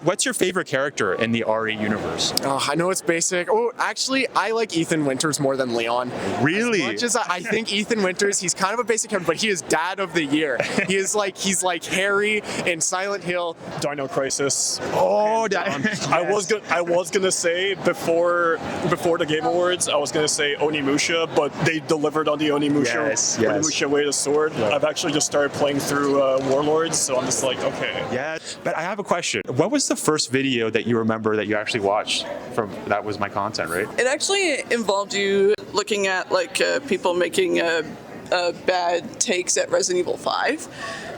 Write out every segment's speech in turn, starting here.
What's your favorite character in the RE universe? Oh, I know it's basic. Oh, actually, I like Ethan Winters more than Leon. Really? As much as I think Ethan Winters, he's kind of a basic character, but he is Dad of the Year. He's like Harry in Silent Hill. Dino Crisis. Oh, yes. I was gonna say before the Game Awards, I was gonna say Onimusha, but they delivered on the Onimusha. Onimusha Way to Sword. Yeah. I've actually just started playing through Warlords, so I'm just like, okay. Yeah, but I have a question. What was the first video that you remember that you actually watched from that was my content, right? It actually involved you looking at like people making bad takes at Resident Evil 5,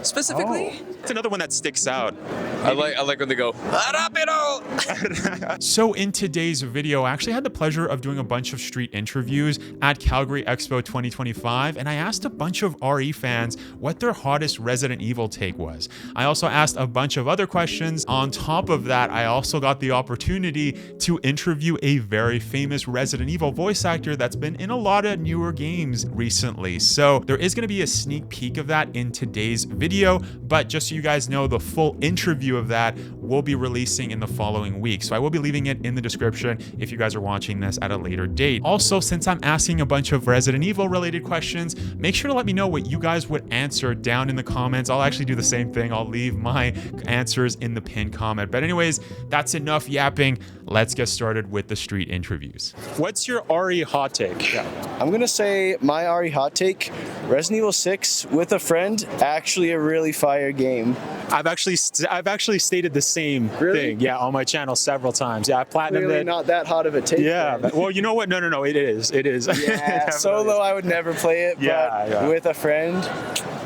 specifically. Oh. It's another one that sticks out. I like when they go, R.P.D. So in today's video, I actually had the pleasure of doing a bunch of street interviews at Calgary Expo 2025, and I asked a bunch of RE fans what their hottest Resident Evil take was. I also asked a bunch of other questions. On top of that, I also got the opportunity to interview a very famous Resident Evil voice actor that's been in a lot of newer games recently. So there is going to be a sneak peek of that in today's video, but just so you guys know, the full interview of that will be releasing in the following week. So I will be leaving it in the description if you guys are watching this at a later date. Also, since I'm asking a bunch of Resident Evil related questions, make sure to let me know what you guys would answer down in the comments. I'll actually do the same thing. I'll leave my answers in the pinned comment. But anyways, that's enough yapping. Let's get started with the street interviews. What's your RE hot take? I'm gonna say my RE hot take, Resident Evil 6 with a friend, actually a really fire game. I've actually stated the same thing, yeah, on my channel several times. Yeah, I platinumed Really it. not that hot of a take. Yeah, then. well, you know what? No, it is. Yeah, solo I would never play it, but with a friend.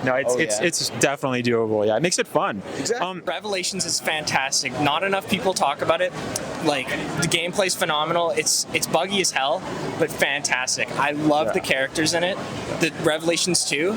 No, it's definitely doable. Yeah, it makes it fun. Exactly. Revelations is fantastic. Not enough people talk about it. Like, the gameplay's phenomenal. It's buggy as hell, but fantastic. I love the characters in it. The Revelations 2,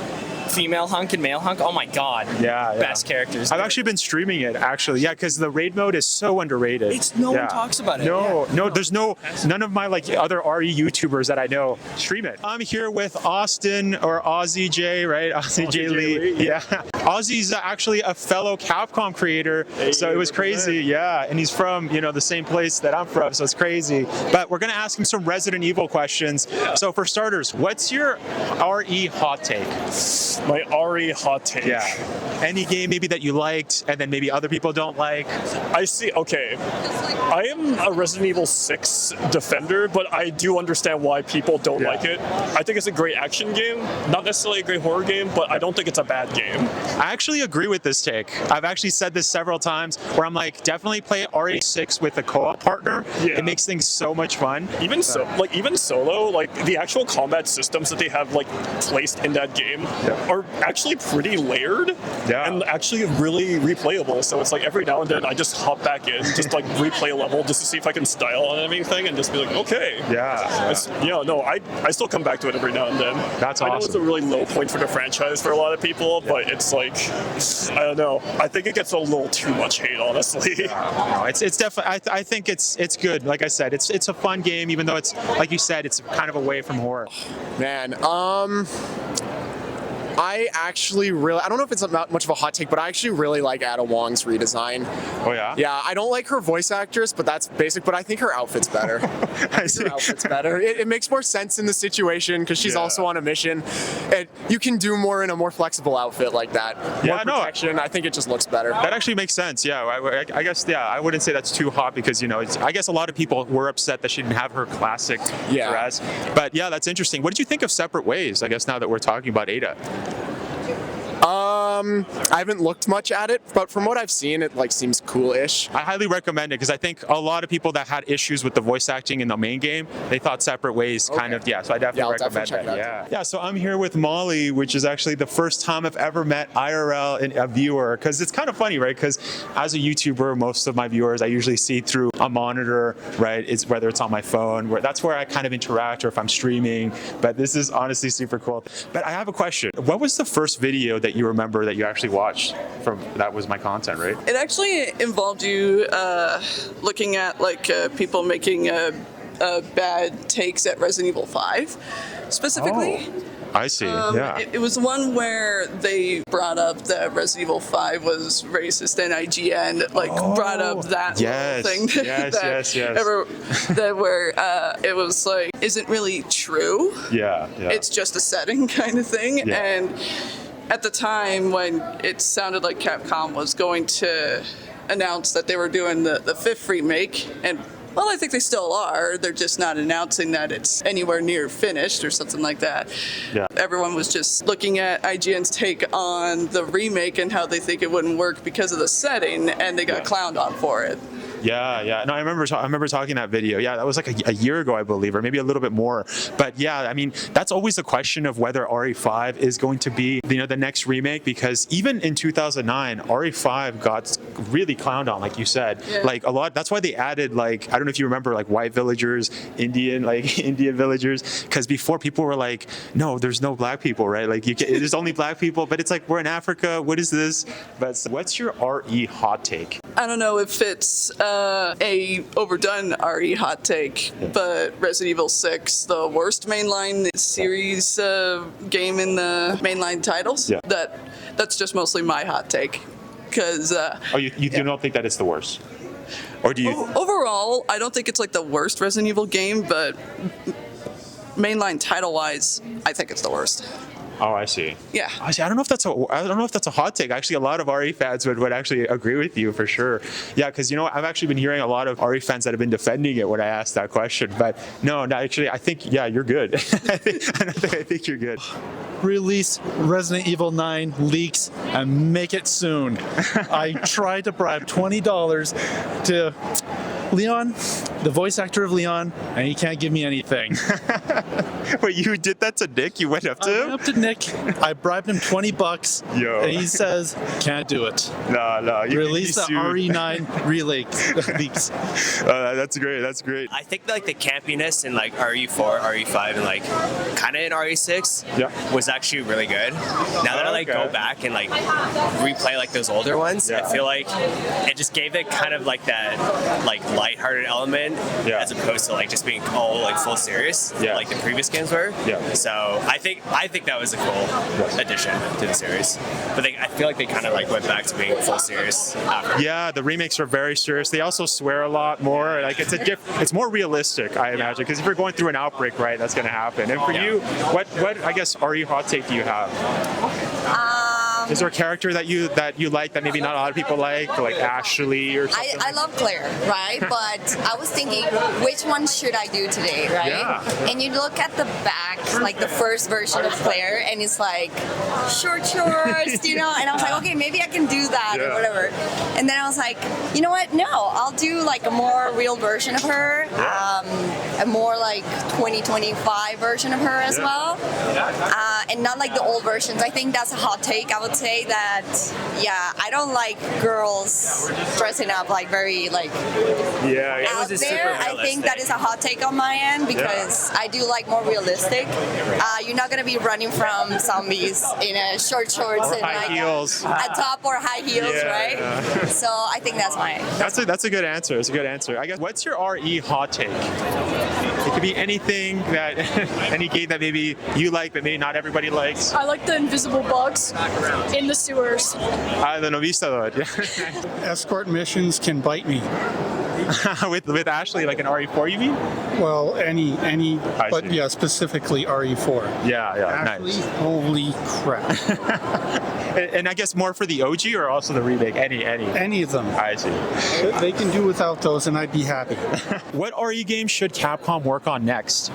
female hunk and male hunk. Oh my god. Yeah. Best characters. I've actually been streaming it, actually. Yeah, because the raid mode is so underrated. No one talks about it. No, there's none of my other RE YouTubers that I know stream it. I'm here with Austin or Aussie J, right? Aussie J Lee. Yeah. Aussie's actually a fellow Capcom creator, so it was crazy. Yeah, and he's from the same place that I'm from, so it's crazy. But we're gonna ask him some Resident Evil questions. So for starters, what's your RE hot take? My RE hot take. Yeah. Any game maybe that you liked and then maybe other people don't like? I see. Okay. I am a Resident Evil 6 defender, but I do understand why people don't like it. I think it's a great action game, not necessarily a great horror game, but I don't think it's a bad game. I actually agree with this take. I've actually said this several times where I'm like, definitely play RE6 with a co-op partner. Yeah. It makes things so much fun. Even solo, the actual combat systems that they have placed in that game are actually pretty layered and actually really replayable. So it's every now and then I just hop back in, just replay a level just to see if I can style on anything and just be like, okay. I still come back to it every now and then. That's awesome. I know it's a really low point for the franchise for a lot of people, but it's I don't know. I think it gets a little too much hate, honestly. No, it's definitely. I think it's good. Like I said, it's a fun game, even though it's like you said, it's kind of away from horror. Man, I actually really, I don't know if it's not much of a hot take, but I actually really like Ada Wong's redesign. Oh yeah? Yeah, I don't like her voice actress, but that's basic, but I think her outfit's better. Her outfit's better. It makes more sense in the situation because she's also on a mission. And you can do more in a more flexible outfit like that. More protection, I think it just looks better. That actually makes sense, yeah. I guess, I wouldn't say that's too hot because, I guess a lot of people were upset that she didn't have her classic dress. But yeah, that's interesting. What did you think of Separate Ways, I guess, now that we're talking about Ada? I haven't looked much at it, but from what I've seen, it seems cool-ish. I highly recommend it because I think a lot of people that had issues with the voice acting in the main game, they thought Separate Ways so I definitely recommend it. Yeah, so I'm here with Molly, which is actually the first time I've ever met IRL in a viewer, because it's kind of funny, right? Because as a YouTuber, most of my viewers I usually see through a monitor, right? Whether it's on my phone, that's where I kind of interact, or if I'm streaming. But this is honestly super cool. But I have a question. What was the first video that you remember that you actually watched from that was my content, right? It actually involved you looking at people making bad takes at Resident Evil 5, specifically. I see. Yeah. It was one where they brought up that Resident Evil 5 was racist, and IGN brought up that thing. Where it was like isn't really true. Yeah. It's just a setting kind of thing, and at the time when it sounded like Capcom was going to announce that they were doing the 5th remake, and well, I think they still are. They're just not announcing that it's anywhere near finished or something like that. Yeah. Everyone was just looking at IGN's take on the remake and how they think it wouldn't work because of the setting, and they got clowned on for it. Yeah. No, I remember talking that video. Yeah, that was like a year ago, I believe, or maybe a little bit more. But yeah, I mean, that's always the question of whether RE5 is going to be, the next remake, because even in 2009, RE5 got really clowned on, like you said. Yeah. Like a lot. That's why they added, like, I don't know if you remember, like white villagers, Indian villagers, because before people were like, no, there's no black people, right? Like there's only black people, but it's like we're in Africa. What is this? But what's your RE hot take? I don't know if it's a overdone RE hot take, but Resident Evil 6, the worst mainline series game in the mainline titles. Yeah. That's just mostly my hot take, because you do not think that it's the worst, or do you? Overall, I don't think it's like the worst Resident Evil game, but mainline title wise, I think it's the worst. Oh, I see. Yeah. I don't know if that's a hot take. Actually, a lot of RE fans would actually agree with you for sure. Yeah, because I've actually been hearing a lot of RE fans that have been defending it when I asked that question. But no, actually, I think you're good. I think you're good. Release Resident Evil 9 leaks and make it soon. I tried to bribe $20 to Leon, the voice actor of Leon, and he can't give me anything. Wait, you did that to Nick? You went up to him? I went up to Nick. I bribed him $20. Yo. And he says, can't do it. No. Release the RE9 leaks. That's great. That's great. I think like the campiness in like RE4, RE5, and like kind of in RE6 was actually really good. Now that I go back and like replay like those older ones, I feel like it just gave it kind of like that like lighthearted element as opposed to like just being all like full serious like the previous games were. So I think that was a cool addition to the series. But I feel like they kind of like went back to being full serious after. Yeah, the remakes are very serious. They also swear a lot more. Like it's more realistic, I imagine, because if you're going through an outbreak, right, that's going to happen. And for you, what I guess RE hot take do you have? Is there a character that you like that maybe not a lot of people like Ashley or something? I love Claire, right? But I was thinking, which one should I do today, right? Yeah. And you look at the back, like the first version of Claire, and it's like short shorts, And I was like, okay, maybe I can do that or whatever. And then I was like, you know what? No, I'll do like a more real version of her, a more like 2025 version of her as well, and not like the old versions. I think that's a hot take. I would say that, I don't like girls dressing up like very like out there. I think that is a hot take on my end because I do like more realistic. You're not gonna be running from zombies in a short shorts and high heels, a top or high heels, right? Yeah. So I think that's my. That's a good answer. It's a good answer. I guess. What's your RE hot take? It could be anything that any game that maybe you like but maybe not everybody likes. I like the invisible bugs in the sewers. The novistador. Escort missions can bite me. with Ashley, like an RE4, you mean? Well, any, but yeah, specifically RE4. Yeah, Ashley, nice. Holy crap! and I guess more for the OG or also the remake? Any of them. I see. They can do without those, and I'd be happy. What RE game should Capcom work on next?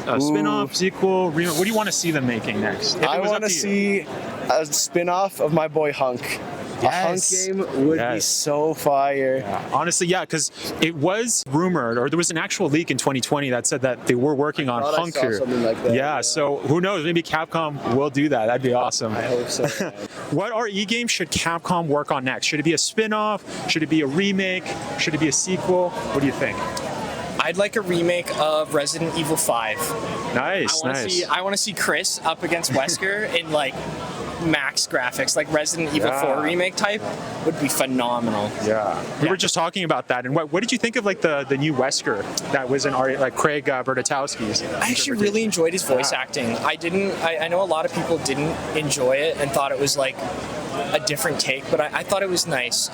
A spin-off, sequel, remake? What do you want to see them making next? I want to see a spin-off of my boy Hunk. Yes. A Hunk game would be so fire. Yeah. Honestly, because it was rumored, or there was an actual leak in 2020 that said that they were working on Hunk here. Like that, yeah, so who knows? Maybe Capcom will do that. That'd be awesome. I hope so. What RE game should Capcom work on next? Should it be a spin-off? Should it be a remake? Should it be a sequel? What do you think? I'd like a remake of Resident Evil 5. Nice. I want to see Chris up against Wesker in like max graphics, like Resident Evil 4 remake type, would be phenomenal. We were just talking about that. And what did you think of like the new Wesker that was in like Craig Bertotowski's? I actually really enjoyed his voice acting. I know a lot of people didn't enjoy it and thought it was like a different take, but I thought it was nice.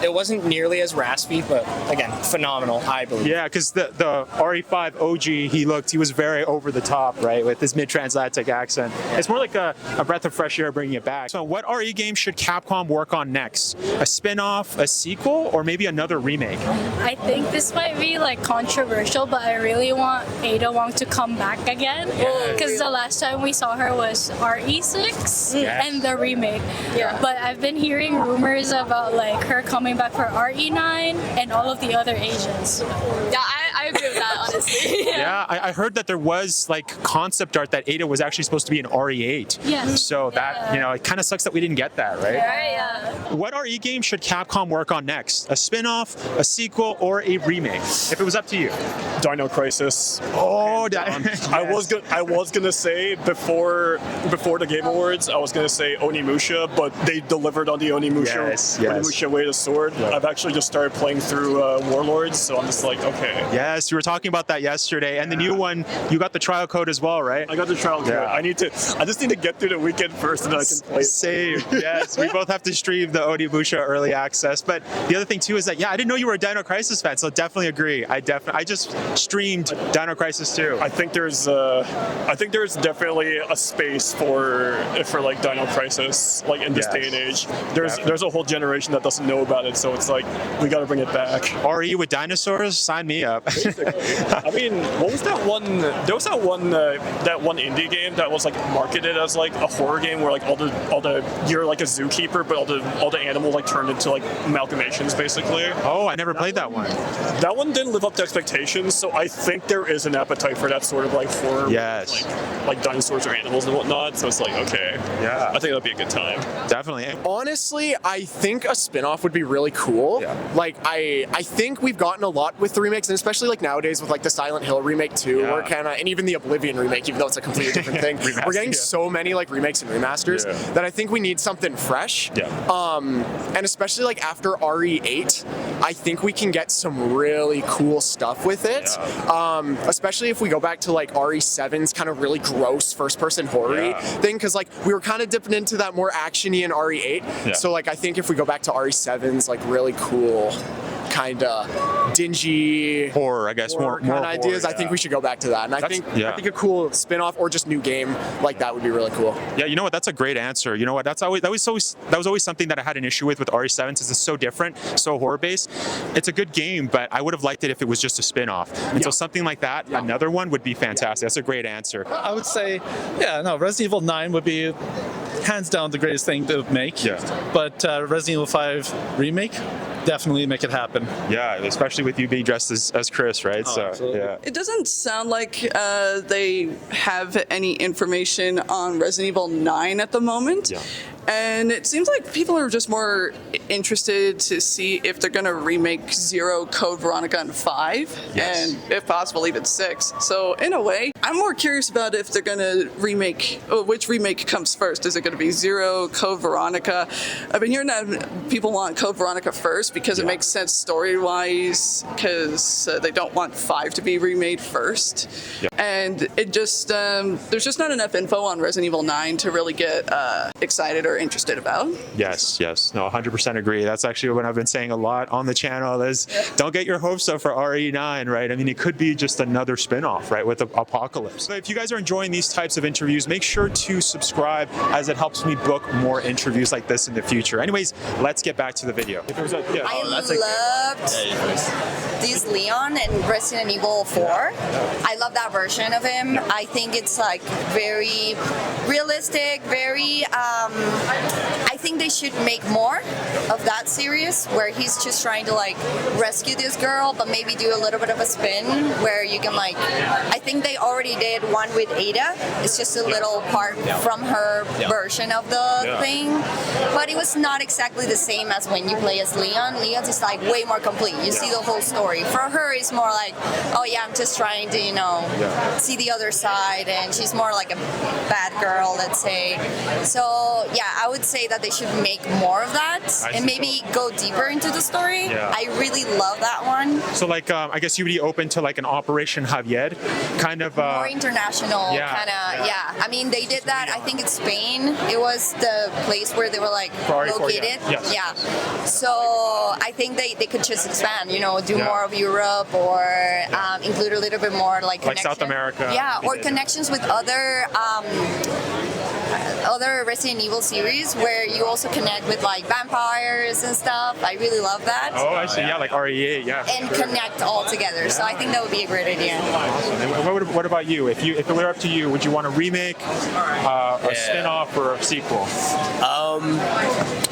It wasn't nearly as raspy, but again, phenomenal, I believe. Yeah, because the RE5 OG, he was very over the top, right, with his mid-transatlantic accent. It's more like a breath of fresh air bringing it back. So what RE game should Capcom work on next? A spin-off, a sequel, or maybe another remake? I think this might be like controversial, but I really want Ada Wong to come back again, because the last time we saw her was RE6 and the remake. But I've been hearing rumors about like her coming back for RE9 and all of the other Asians. Yeah, I agree with that, honestly. I heard that there was like concept art that Ada was actually supposed to be an RE8. Yes. So that, it kind of sucks that we didn't get that, right? What RE game should Capcom work on next? A spin-off, a sequel, or a remake? If it was up to you. Dino Crisis. Oh, I was gonna say before the Game Awards, I was gonna say Onimusha, but they delivered on the Onimusha. Onimusha Way to Sword. I've actually just started playing through Warlords, so I'm just like, okay. Yes, we were talking about that yesterday, and the new one, you got the trial code as well, right? I got the trial code. I just need to get through the weekend first, and then I can play. Same. Yes, we both have to stream the Onimusha early access. But the other thing too is that I didn't know you were a Dino Crisis fan, so definitely agree. I just streamed Dino Crisis 2. I think there's definitely a space for like Dino Crisis, like in this day and age. There's a whole generation that doesn't know about it, so it's like we got to bring it back. RE with dinosaurs, sign me up. I mean, what was that one? There was that one indie game that was like marketed as like a horror game where like all the you're like a zookeeper, but all the animal like turned into like amalgamations basically. Oh, I never played that one. That one didn't live up to expectations, so I think there is an appetite for that sort of like horror. Yes. Like dinosaurs or animals and whatnot. So it's like, okay. Yeah. I think that'd be a good time. Definitely. Honestly, I think a spin-off would be really cool. Like I think we've gotten a lot with the remakes, and especially like nowadays with like the Silent Hill remake too, or and even the Oblivion remake, even though it's a completely different thing. We're getting so many like remakes and remasters that I think we need something fresh. And especially like after RE8, I think we can get some really cool stuff with it. Especially if we go back to like RE7's kind of really gross first-person horror thing, because like we were kind of dipping into that more action-y in RE8. So like I think if we go back to RE7's like really cool kind of dingy horror, I guess, more kind of ideas. I think we should go back to that, and I think a cool spin-off or just new game like that would be really cool. Yeah, you know what? That's a great answer. You know what? That was always something that I had an issue with RE7, since it's so different, so horror-based. It's a good game, but I would have liked it if it was just a spin-off. And so something like that, another one would be fantastic. That's a great answer. I would say, Resident Evil 9 would be hands down the greatest thing to make. But Resident Evil 5 remake, definitely make it happen. Yeah, especially with you being dressed as Chris, right? Absolutely. It doesn't sound like they have any information on Resident Evil 9 at the moment. And it seems like people are just more interested to see if they're going to remake 0, Code Veronica, and 5, and if possible even 6. So in a way, I'm more curious about if they're going to remake, which remake comes first. Is it going to be 0, Code Veronica? I've been hearing that people want Code Veronica first because it makes sense story-wise, because they don't want 5 to be remade first. And it just, there's just not enough info on Resident Evil 9 to really get excited or interested about. Yes. No, 100% agree. That's actually what I've been saying a lot on the channel is don't get your hopes up for RE9, right? I mean, it could be just another spin-off, right, with Apocalypse. So if you guys are enjoying these types of interviews, make sure to subscribe, as it helps me book more interviews like this in the future. Anyways, let's get back to the video. I loved this Leon in Resident Evil 4. I love that version of him. I think it's like very realistic, very I think they should make more of that series where he's just trying to like rescue this girl, but maybe do a little bit of a spin where you can like, I think they already did one with Eder. It's just a little part from her version of the thing, but it was not exactly the same as when you play as Leon. Leon's is like way more complete. You see the whole story. For her, it's more like, oh yeah, I'm just trying to, you know, see the other side, and she's more like a bad girl, let's say. So yeah, I would say that they should make more of that and maybe go deeper into the story. I really love that one. So like, I guess you would be open to like an Operation Javier, kind of more international, kind of. I mean, they did that. I think it's Spain. It was the place where they were like located. So I think they could just expand. You know, do more of Europe or include a little bit more like South America. Or connections with other Resident Evil series where you also connect with like vampires and stuff. I really love that. Oh, I see. Yeah, like REA. And connect all together. So I think that would be a great idea. Awesome. What about you? If it were up to you, would you want a remake, a spin-off, or a sequel?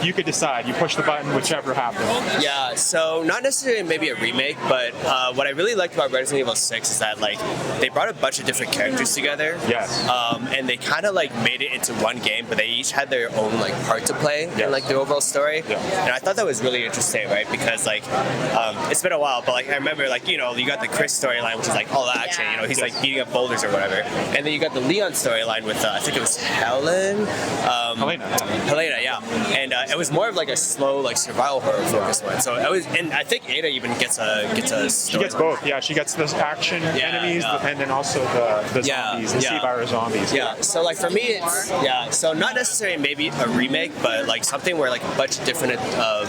You could decide. You push the button, whichever happens. Yeah. So not necessarily maybe a remake, but what I really liked about Resident Evil 6 is that like they brought a bunch of different characters together. And they kind of like made it into one game, but they each had their own like part to play in like the overall story. And I thought that was really interesting, right? Because like it's been a while, but like I remember like, you know, you got the Chris storyline, which is like all action, you know, he's like beating up boulders or whatever. And then you got the Leon storyline with I think it was Helena, yeah. And it was more of like a slow like survival horror focused one. So it was, and I think Eda even gets a She gets both. Yeah, she gets the action enemies and then also the zombies, the C-virus zombies. So like for me, it's so not necessarily maybe a remake, but like something where like a bunch of different of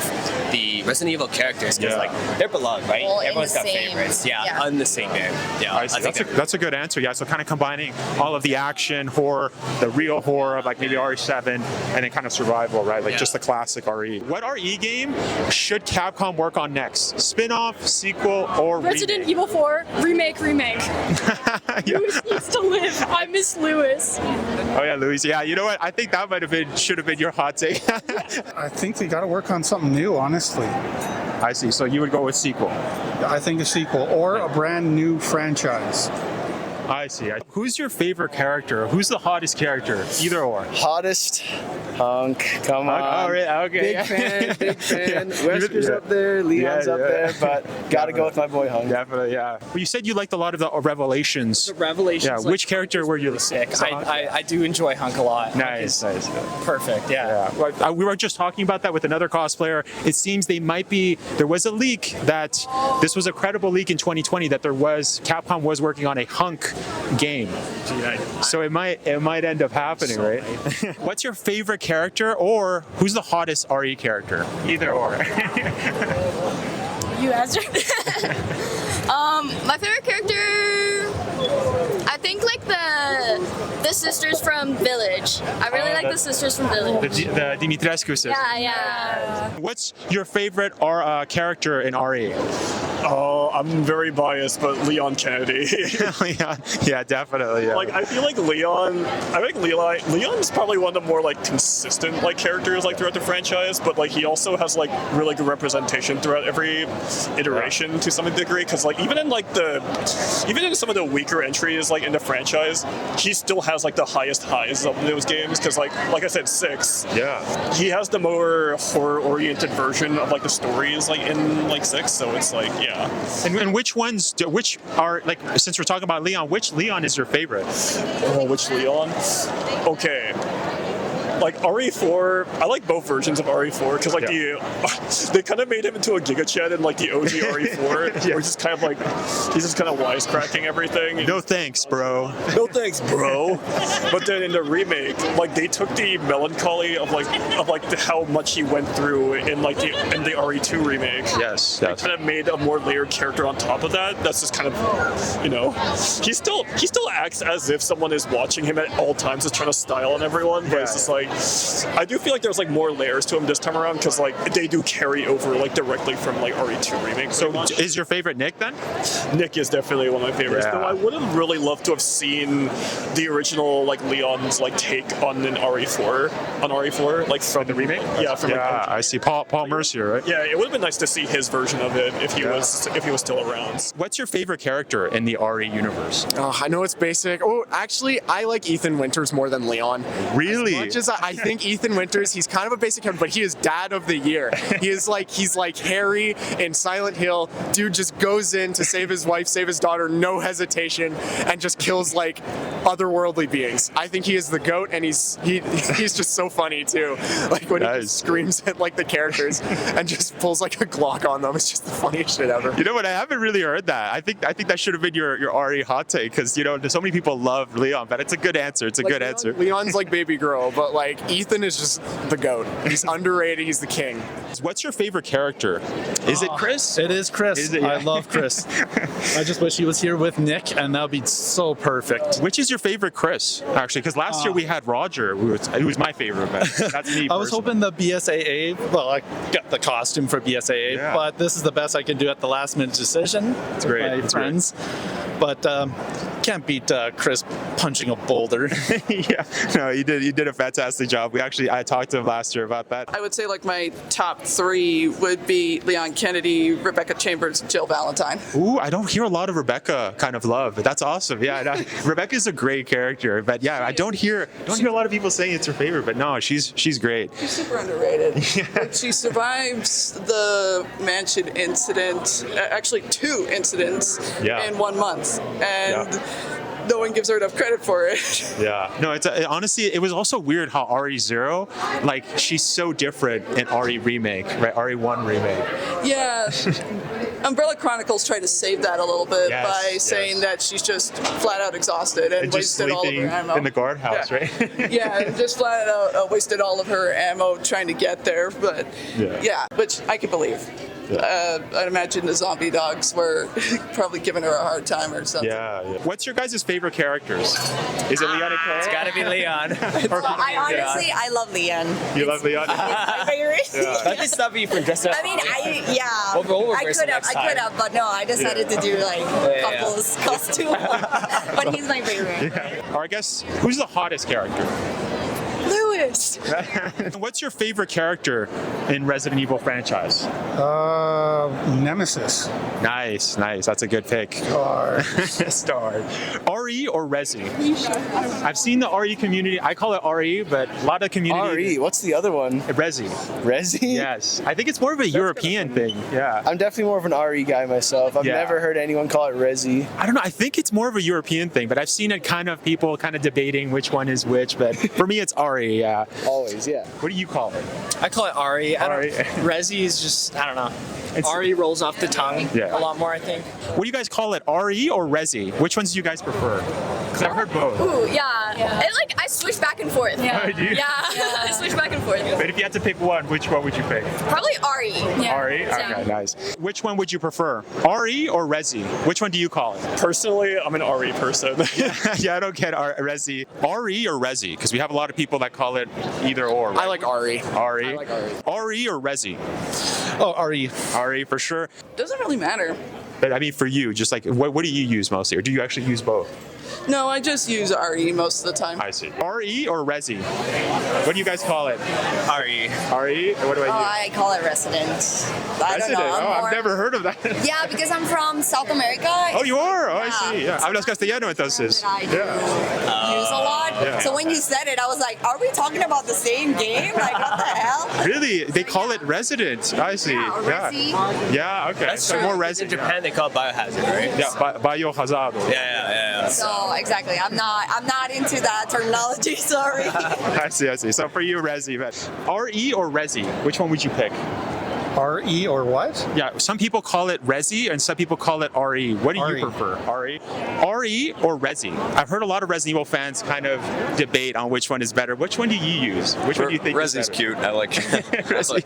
the Resident Evil characters, because like they're beloved, right? All Everyone's got favorites. On the same game. I see. That's a good answer. Yeah, so kind of combining all of the action, horror, the real horror of like maybe RE7, and then kind of survival, right? Like just the classic RE. What RE game should Capcom work on next? Spin-off, sequel, or Resident Evil 4 remake. Louis needs to live. I miss Louis. Oh yeah, Louis. Yeah, you know what? I think that should have been your hot take. I think they got to work on something new, honestly. I see. So you would go with sequel? I think a sequel or a brand new franchise. I see. Who's your favorite character? Who's the hottest character? Either or. Hottest? Hunk. Come on. Oh, really? Okay. Big fan. Wesker's up there. Leon's up there. But got to go with my boy Hunk. Definitely, yeah. Well, you said you liked a lot of the Revelations. The Revelations. Yeah. Which character were you? Sick. I do enjoy Hunk a lot. Nice. Perfect. Yeah. Well, we were just talking about that with another cosplayer. It seems there was a leak that this was a credible leak in 2020 that Capcom was working on a Hunk game. So it might end up happening, right? What's your favorite character, or who's the hottest RE character? Either or. You answer. My favorite character, I think like the sisters from Village. I really like the sisters from Village. The Dimitrescu sisters. Yeah. What's your favorite character in RE? Oh, I'm very biased, but Leon Kennedy. Yeah, definitely. Yeah. Like I feel like Leon's probably one of the more like consistent like characters like throughout the franchise, but like he also has like really good representation throughout every iteration to some degree. Because like even in some of the weaker entries like in the franchise, he still has like the highest highs of those games. Because like I said, 6. Yeah. He has the more horror-oriented version of like the stories like in like 6. So it's like And which are like, since we're talking about Leon, which Leon is your favorite? Oh, which Leon? Okay. Like RE4, I like both versions of RE4 because like they kind of made him into a Giga Chad in like the OG RE4, where he's just kind of wisecracking everything. No thanks, bro. No thanks, bro. But then in the remake, like they took the melancholy of how much he went through in the RE2 remake. Yes. They kind of made a more layered character on top of that. That's just kind of, you know, he still acts as if someone is watching him at all times, just trying to style on everyone. But it's just like I do feel like there's like more layers to him this time around because like they do carry over like directly from like RE2 remake. So is your favorite Nick then? Nick is definitely one of my favorites. Though I would have really loved to have seen the original like Leon's like take on an RE4 like from the remake. Yeah, from I see Paul Mercier, right? Yeah, it would have been nice to see his version of it if he was still around. What's your favorite character in the RE universe? Oh, I know it's basic. Oh, actually, I like Ethan Winters more than Leon. Really? As much as I think Ethan Winters, he's kind of a basic character, but he is Dad of the Year. He's like Harry in Silent Hill. Dude just goes in to save his wife, save his daughter, no hesitation, and just kills like otherworldly beings. I think he is the GOAT, and he's just so funny too. Like when he just screams at like the characters and just pulls like a Glock on them. It's just the funniest shit ever. You know what? I haven't really heard that. I think that should have been your RE hot take because you know so many people love Leon, but it's a good answer. It's a good answer. Leon's like baby girl, but like Ethan is just the GOAT. He's underrated. He's the king. What's your favorite character? Is it Chris? It is Chris. Is it? I love Chris. I just wish he was here with Nick, and that would be so perfect. Which is your favorite Chris, actually? Because last year we had Roger, who was my favorite. But that's me. I was hoping the BSAA, well, I got the costume for BSAA, but this is the best I can do at the last minute decision. It's great. My friends. But can't beat Chris punching a boulder. Yeah, no, you did a fantastic job. I talked to him last year about that. I would say like my top 3 would be Leon Kennedy, Rebecca Chambers, and Jill Valentine. Ooh, I don't hear a lot of Rebecca kind of love, but that's awesome. Yeah, Rebecca's a great character, but yeah, I don't hear a lot of people saying it's her favorite, but no, she's great. She's super underrated. Like, she survives the mansion incident, actually 2 incidents in 1 month, and no one gives her enough credit for it. Yeah. No, it's honestly, it was also weird how RE0, like, she's so different in RE Remake, right? RE1 Remake. Yeah. Umbrella Chronicles tried to save that a little bit by saying that she's just flat out exhausted and wasted all of her ammo. In the guardhouse, right? Yeah, just flat out wasted all of her ammo trying to get there. But which I can believe. I'd imagine the zombie dogs were probably giving her a hard time or something. Yeah. What's your guys' favorite characters? Is it Leon and Cole? It's gotta be Leon. I love Leon. You love Leon? It's my favorite. That'd be something for dress up. I mean, We'll I could have, but no, I decided to do like couples costume. But he's my favorite. Yeah. Or I guess, who's the hottest character? Lewis. What's your favorite character in Resident Evil franchise? Nemesis. Nice. That's a good pick. Star. RE or Resi? I've seen the RE community. I call it RE, but a lot of community. RE. What's the other one? Resi. Resi? Yes. I think it's more of a European thing. Yeah. I'm definitely more of an RE guy myself. I've never heard anyone call it Resi. I don't know. I think it's more of a European thing, but I've seen it people kind of debating which one is which. But for me, it's RE. Yeah. Always. Yeah. What do you call it? I call it RE. Resi is just, I don't know. RE rolls off the tongue a lot more, I think. What do you guys call it? RE or Resi? Which ones do you guys prefer? Because I've heard both. Ooh, yeah. I switch back and forth. Yeah. Oh, do you? Yeah. I switch back and forth. But if you had to pick one, which one would you pick? Probably RE. Yeah. RE? Okay, nice. Which one would you prefer? RE or Resi? Which one do you call it? Personally, I'm an RE person. Yeah, I don't get Resi. RE or Resi? Because we have a lot of people that call it either or. Right? I like RE. RE? I like RE. RE or Resi? Oh, RE. RE for sure. Doesn't really matter. But I mean, for you, just like, what do you use mostly? Or do you actually use both? No, I just use RE most of the time. I see. RE or Resi? What do you guys call it? RE. RE? What do I use? I call it Resident. I don't know. I've never heard of that. Yeah, because I'm from South America. Oh, you are? Oh, I see. Yeah. Hablas castellano entonces. I do use a lot. Yeah. So when you said it, I was like, are we talking about the same game? Like, what the hell? Really? They call it Resident. I see. Yeah, okay. That's so true. more Resident. In Japan, they call it Biohazard, right? Yeah, Biohazard. Yeah. So exactly, I'm not into that terminology. Sorry. I see. So for you, Resi, but RE or Resi? Which one would you pick? RE or what? Yeah, some people call it Resi and some people call it RE. What do you prefer? RE or Resi? I've heard a lot of Resident Evil fans kind of debate on which one is better. Which one do you use? Which one do you think Resi's cute. I like Resi.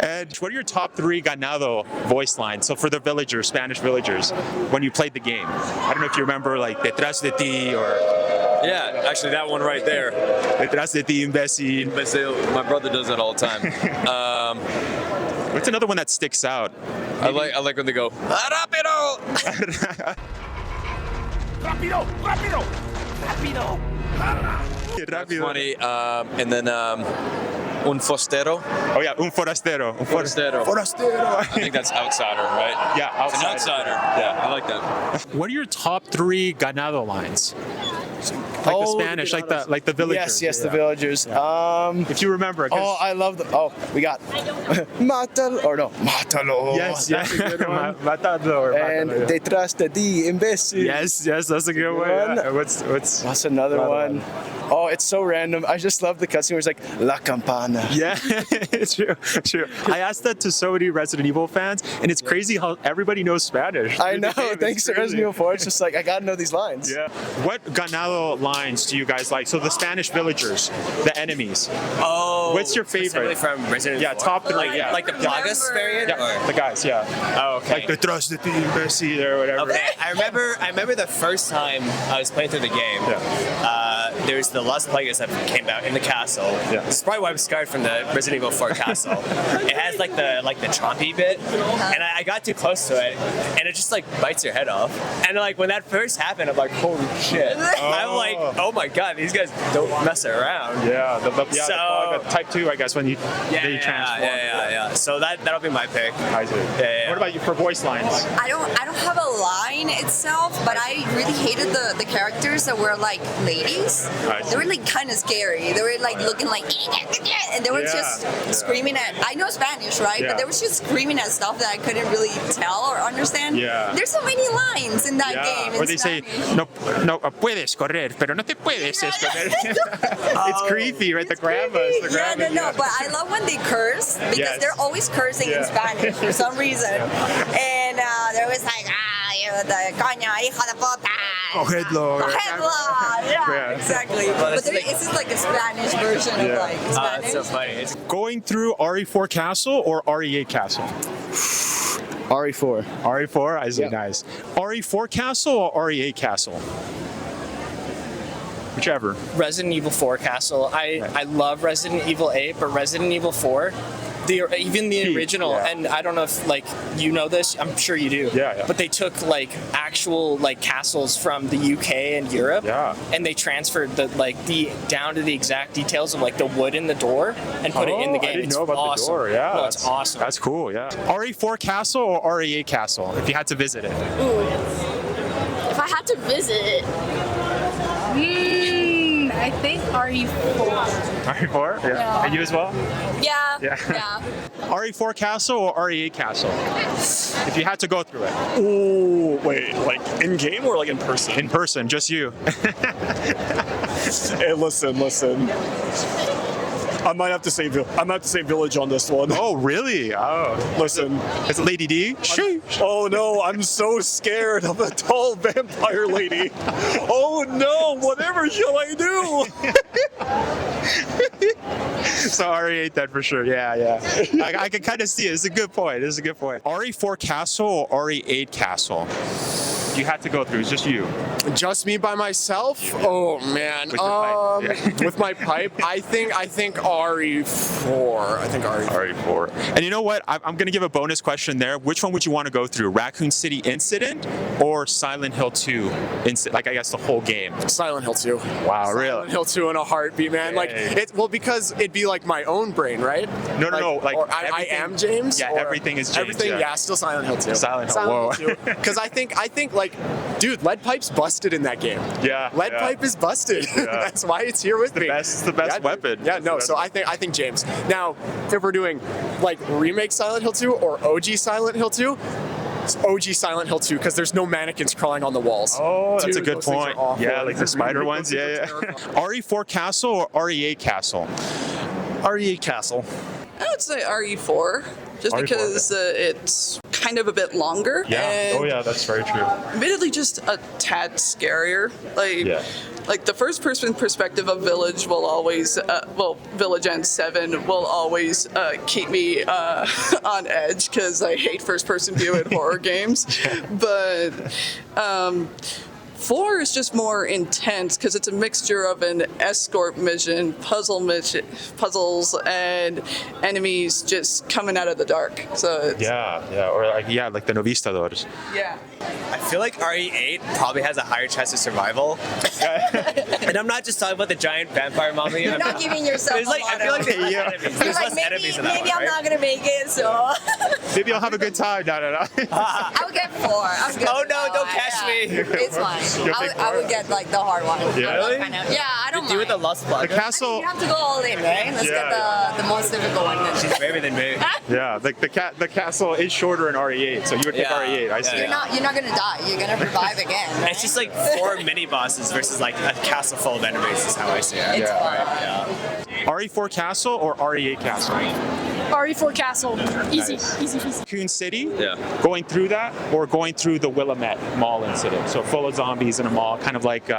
And what are your top 3 ganado voice lines? So for the villagers, Spanish villagers, when you played the game. I don't know if you remember like Detrás de ti or Yeah, actually that one right there. Detrás de ti, imbécil. My brother does that all the time. What's another one that sticks out? I like when they go, Rápido! Rápido! Rápido! Rápido! That's funny. And then Un Forastero. Oh yeah, Un Forastero. Un Forastero. Forastero. I think that's outsider, right? Yeah, outsider. It's an outsider. Yeah, I like that. What are your top 3 ganado lines? Like the Spanish, like the villagers. Yes, the villagers. If you remember. I love the. Oh, we got Mátalo or no Mátalo. Yes, Matador. And Detrás de ti, imbécil. Yes, that's a good one. Yeah. What's another one? Oh, it's so random. I just love the cutscene where it's like La Campana. Yeah, it's true. I asked that to so many Resident Evil fans, and it's crazy how everybody knows Spanish. I know. Thanks to Resident Evil 4, it's just like I gotta know these lines. Yeah. What ganado lines do you guys like? So the Spanish villagers, the enemies. Oh. What's your favorite? From Resident Evil 4? Top 3. Yeah. Like the Plagas variant? Yeah, the guys. Yeah. Oh, okay. Like the Detrás de ti, imbécil or whatever. Okay, I remember the first time I was playing through the game. There's the Las Plagas that came out in the castle. Yeah. This is probably why I was scarred from the Resident Evil 4 castle. It has like the chompy bit, and I got too close to it, and it just like bites your head off. And like when that first happened, I'm like, holy shit! I'm like, oh my god, these guys don't mess around. Yeah, the type 2, I guess, when you transform. Yeah. So that'll be my pick. I see. Yeah. What about you for voice lines? I don't have a line itself, but I really hated the characters that were like ladies. They were like kind of scary. They were like looking like, and they were just screaming at. I know Spanish, right? Yeah. But they were just screaming at stuff that I couldn't really tell or understand. Yeah. There's so many lines in that game. Or they say, no, puedes correr, pero no te puedes esconder. It's creepy, right? The grandmas. No. But I love when they curse because they're always cursing in Spanish for some reason. And they're always like, the coño, hijo de puta. Cogedlo. Yeah, exactly. But there is like a Spanish version of like Spanish. That's so funny. Going through RE4 Castle or RE8 Castle? RE4. RE4? I say nice. RE4 Castle or RE8 Castle? Whichever. Resident Evil 4 Castle. I love Resident Evil 8, but Resident Evil 4, even the original, and I don't know if like you know this, I'm sure you do. Yeah. But they took like actual like castles from the UK and Europe, and they transferred the down to the exact details of like the wood in the door and put it in the game. I didn't it's know about awesome. the door. Yeah, no, it's awesome. That's cool. Yeah. RE4 Castle or RE8 Castle? If you had to visit it. Ooh. If I had to visit it. I think RE4. RE4? Yeah. And you as well? Yeah. RE4 Castle or RE8 Castle? If you had to go through it. Ooh, wait, like in game or like in person? In person, just you. Hey, listen. I might have to say Village on this one. Oh, really? Oh. Listen. It's Lady D? Oh no, I'm so scared of a tall vampire lady. Oh no, whatever shall I do? So RE8 then for sure. Yeah. I can kind of see it. It's a good point. RE4 Castle or RE8 Castle? You had to go through. It's just you. Just me by myself? Oh man. With my pipe, I think RE4. RE4. And you know what? I'm going to give a bonus question there. Which one would you want to go through? Raccoon City Incident or Silent Hill 2 Incident? Like I guess the whole game. Silent Hill 2. Wow, really? Silent Hill 2 in a heartbeat, man. Like because it'd be like my own brain, right? No. Like or I am James. Yeah, everything is James. Everything. Yeah, still Silent Hill 2. Silent Hill. Because I think like, dude, lead pipe's busted in that game. Yeah. Lead pipe is busted. Yeah. That's why it's here with me. It's the best weapon. Yeah, no. So I think James. Now, if we're doing like remake Silent Hill 2 or OG Silent Hill 2. It's OG Silent Hill 2 because there's no mannequins crawling on the walls. Oh, that's a good point. Yeah, like the spider ones. Yeah. RE4 Castle or RE8 Castle? RE8 Castle. I would say RE4, just RE4, because it's kind of a bit longer. Yeah. And that's very true. admittedly, just a tad scarier. Like the first-person perspective of Village will always, Village and 7 will always keep me on edge because I hate first-person view in horror games. But 4 is just more intense because it's a mixture of an escort mission, puzzles, and enemies just coming out of the dark. So it's, or like the Novistadors. Yeah. I feel like RE8 probably has a higher chance of survival. And I'm not just talking about the giant vampire mommy. You're not giving yourself There's like, I feel like there's less enemies. There's less enemies in that maybe one, I'm right? not gonna make it, so Maybe I'll have a good time. No. I'll get 4. I'm good. Oh no, don't catch me. It's fine. I would get like the hard one. Really? I don't Do with the Lust Plug. The castle. You have to go all in, right? Let's get the most difficult one. Then. She's braver than me. Yeah, the castle is shorter in RE8, so you would pick RE8. I see. You're not gonna die. You're gonna revive again. Right? It's just like 4 mini bosses versus like a castle full of enemies is how I see it. It's fun. RE4 castle or RE8 castle? RE4 Castle. Easy. Raccoon City? Yeah. Going through that or going through the Willamette Mall incident? So full of zombies in a mall, kind of like,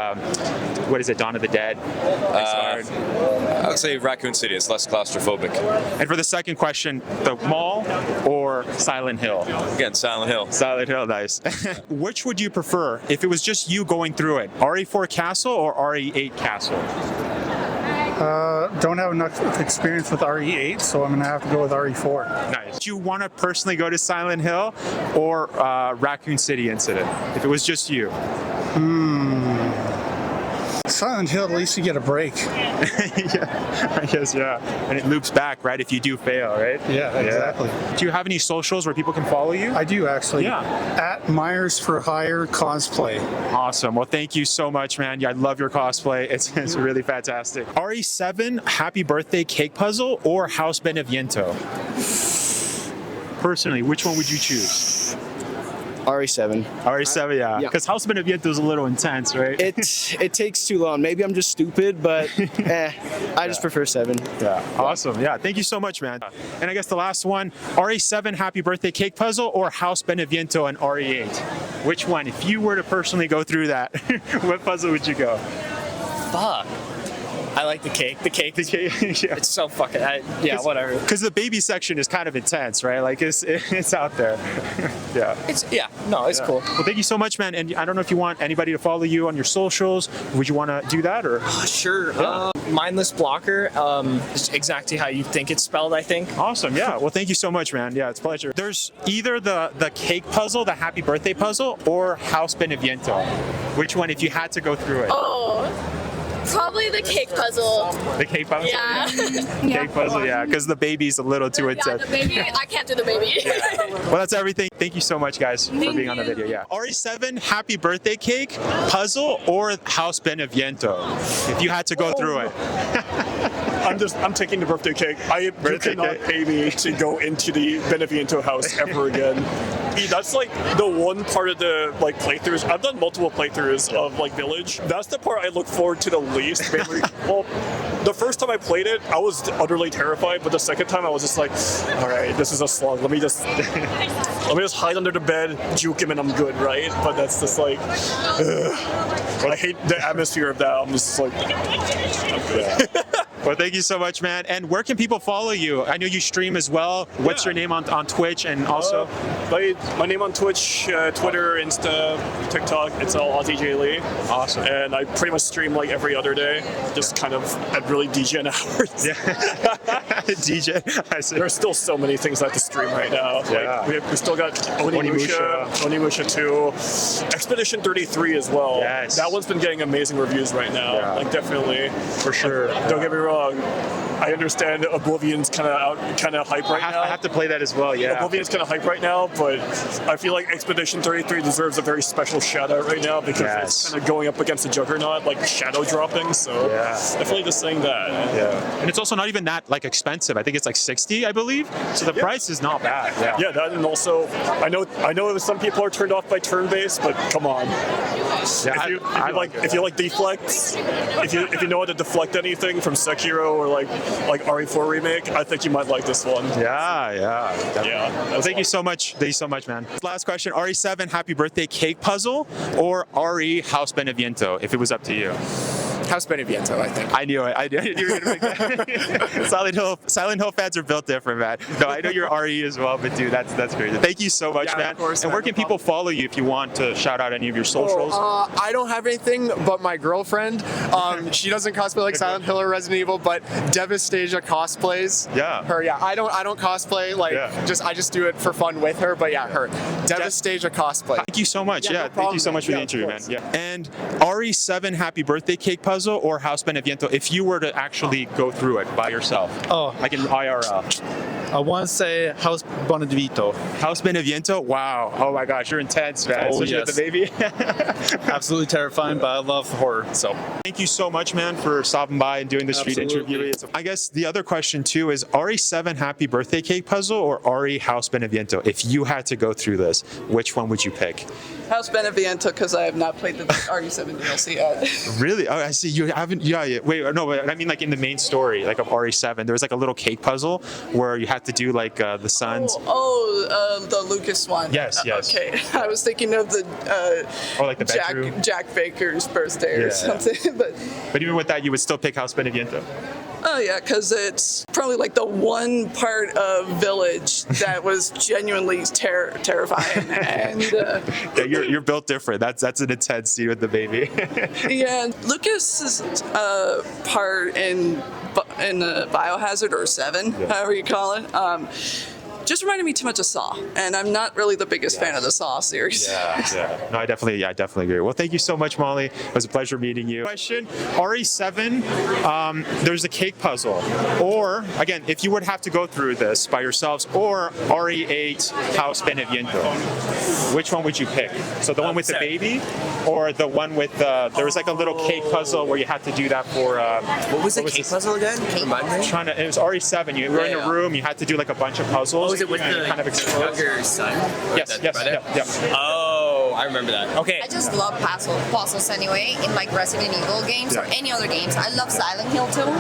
what is it, Dawn of the Dead? I would say Raccoon City. It's less claustrophobic. And for the second question, the mall or Silent Hill? Again, Silent Hill. Silent Hill, nice. Which would you prefer if it was just you going through it? RE4 Castle or RE8 Castle? Don't have enough experience with RE8, so I'm going to have to go with RE4. Nice. Do you want to personally go to Silent Hill or Raccoon City incident if it was just you? Silent Hill, at least you get a break. Yeah, I guess, yeah. And it loops back, right, if you do fail, right? Yeah, exactly. Do you have any socials where people can follow you? I do, actually. Yeah. At Myers for Hire Cosplay. Awesome. Well, thank you so much, man. Yeah, I love your cosplay. It's really fantastic. RE7 Happy Birthday Cake Puzzle or House Beneviento? Personally, which one would you choose? RE7. RE7, yeah. Because House Beneviento is a little intense, right? It takes too long. Maybe I'm just stupid, but I just prefer 7. Yeah, awesome. Yeah, thank you so much, man. And I guess the last one, RE7 Happy Birthday Cake Puzzle or House Beneviento and RE8? Which one? If you were to personally go through that, what puzzle would you go? Fuck. I like the cake. The cake. Yeah. It's so fucking. Whatever. Because the baby section is kind of intense, right? Like it's out there. Yeah. It's cool. Well, thank you so much, man. And I don't know if you want anybody to follow you on your socials. Would you want to do that or? Sure. Yeah. Mindless Blocker is exactly how you think it's spelled, I think. Awesome. Yeah. Well, thank you so much, man. Yeah, it's a pleasure. There's either the cake puzzle, the happy birthday puzzle, or House Beneviento. Which one, if you had to go through it? Probably the cake puzzle. The cake puzzle? Yeah. Cake puzzle, yeah, because the baby's a little too intense. The baby, I can't do the baby. Well, that's everything. Thank you so much, guys, for being on the video. Yeah. RE7 Happy Birthday Cake Puzzle or House Beneviento, if you had to go through it. I'm taking the birthday cake. You cannot pay me to go into the Beneviento house ever again. That's like the one part of the playthroughs. I've done multiple playthroughs of Village. That's the part I look forward to the least. Mainly, well, the first time I played it, I was utterly terrified, but the second time I was just like, all right, this is a slug. Let me just hide under the bed, juke him, and I'm good, right? But that's just like, I hate the atmosphere of that. I'm just like, I'm good. Well, thank you so much, man. And where can people follow you? I know you stream as well. What's your name on Twitch and also? My name on Twitch, Twitter, Insta, TikTok, it's all AussieJ Lee. Awesome. And I pretty much stream every other day, just kind of at really degen hours. Yeah. DJ. I see. There's still so many things I have to stream right now. Yeah. We still got Onimusha 2, Expedition 33 as well. Yes. That one's been getting amazing reviews right now. Yeah. Definitely. For sure. Don't get me wrong. I understand Oblivion's kind of hype right now. I have to play that as well, yeah. Oblivion's kind of hype right now, but I feel like Expedition 33 deserves a very special shout out right now because it's kind of going up against the Juggernaut, shadow dropping. So definitely just saying that. Yeah. And it's also not even that expensive. I think it's $60, I believe. So the price is not bad. Yeah. That, and also I know some people are turned off by turn-based, but come on. Yeah, if you like deflects, if you know how to deflect anything from Sekiro or like RE4 remake, I think you might like this one. Yeah. Well, thank you so much. Thank you so much, man. Last question: RE7 Happy Birthday Cake Puzzle or RE House Beneviento? If it was up to you. House Beneviento, I think. I knew it. I knew you were going to pick that. Silent Hill fans are built different, man. No, I know you're RE as well, but dude, that's crazy. Thank you so much, man. Of course, and where can people follow you if you want to shout out any of your socials? I don't have anything, but my girlfriend, she doesn't cosplay like Silent Hill or Resident Evil, but Devastasia cosplays. Yeah. Her, yeah. I don't cosplay, like, I just do it for fun with her, but yeah, her. Devastasia cosplay. Thank you so much. Yeah, no thank you so much for the interview, man. Yeah. And RE7 Happy Birthday Cake Puzzle or House Beneviento, if you were to actually go through it by yourself? Oh. Like in IRL. I want to say House Beneviento. House Beneviento? Wow. Oh my gosh, you're intense, man. Oh, Especially with the baby. Absolutely terrifying, but I love horror. So thank you so much, man, for stopping by and doing the street interview. I guess the other question too is RE7 Happy Birthday Cake Puzzle or RE House Beneviento? If you had to go through this, which one would you pick? House Beneviento, because I have not played the RE7 DLC yet. Really? Oh, I see. You haven't. Yeah. Wait. No. But I mean, like in the main story, like of RE7, there was like a little cake puzzle where you had to do like the suns. The Lucas one. Yes. Okay. I was thinking of the like the bedroom. Jack Baker's birthday or something. But even with that, you would still pick House Beneviento. Oh yeah, because it's probably like the one part of Village that was genuinely terrifying, and yeah, you're built different. That's an intense scene with the baby. Yeah, Lucas's part in Biohazard or 7, however you call it. Just reminded me too much of Saw, and I'm not really the biggest fan of the Saw series. Yeah. No, I definitely agree. Well, thank you so much, Molly. It was a pleasure meeting you. Question: RE7, there's a cake puzzle, or again, if you would have to go through this by yourselves, or RE8 House Beneviento, which one would you pick? So the one with the baby, or the one with there was like a little cake puzzle where you had to do that for. What was the cake puzzle again? It was RE7. You were in a room. You had to do like a bunch of puzzles. Was it with the kind of younger son? Yes. Oh, I remember that. Okay. I just love puzzles anyway, in like Resident Evil games or any other games. I love Silent Hill too.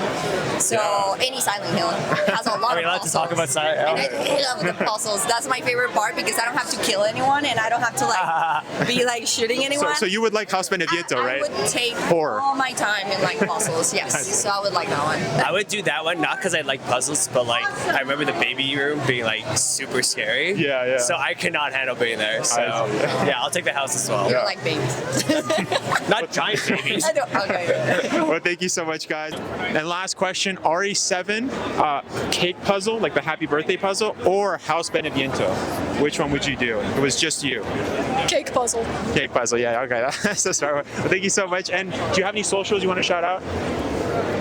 So any Silent Hill has a lot of puzzles. Are we allowed to talk about Silent Hill? And I love the puzzles. That's my favorite part because I don't have to kill anyone and I don't have to like be like shooting anyone. So you would like House Beneviento, right? I would take horror all my time in like puzzles. Yes. So I would like that one. I would do that one not because I like puzzles, but like I remember the baby room being like super scary. Yeah. So I could not handle being there. So yeah, I'll take the house as well. You like babies. Not giant babies. I don't. Okay. Well, thank you so much, guys. And last question: RE7 cake puzzle, like the happy birthday puzzle, or House Beneviento? Which one would you do? If it was just you. Cake puzzle. Cake puzzle. Yeah. Okay. That's the start. Well, thank you so much. And do you have any socials you want to shout out?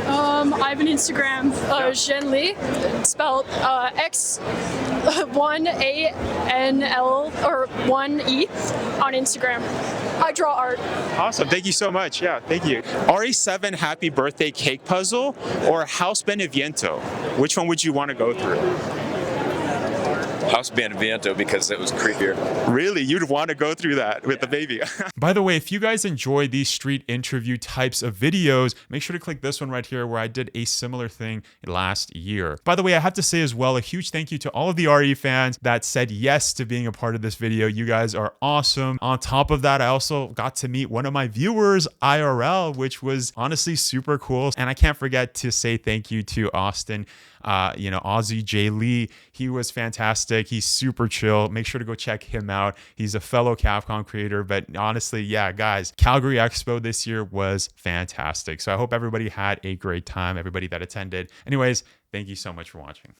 I have an Instagram, Zhen Li, spelled X1ANL or 1E on Instagram. I draw art. Awesome. Thank you so much. Yeah, thank you. RE7 Happy Birthday Cake Puzzle or House Beneviento? Which one would you want to go through? House Beneviento because it was creepier. Really? You'd want to go through that with the baby. By the way, if you guys enjoy these street interview types of videos, make sure to click this one right here where I did a similar thing last year. By the way, I have to say as well, a huge thank you to all of the RE fans that said yes to being a part of this video. You guys are awesome. On top of that, I also got to meet one of my viewers IRL, which was honestly super cool. And I can't forget to say thank you to Austin. Aussie J. Lee, he was fantastic. He's super chill. Make sure to go check him out. He's a fellow Capcom creator, but honestly, yeah, guys, Calgary Expo this year was fantastic. So I hope everybody had a great time, everybody that attended. Anyways, thank you so much for watching.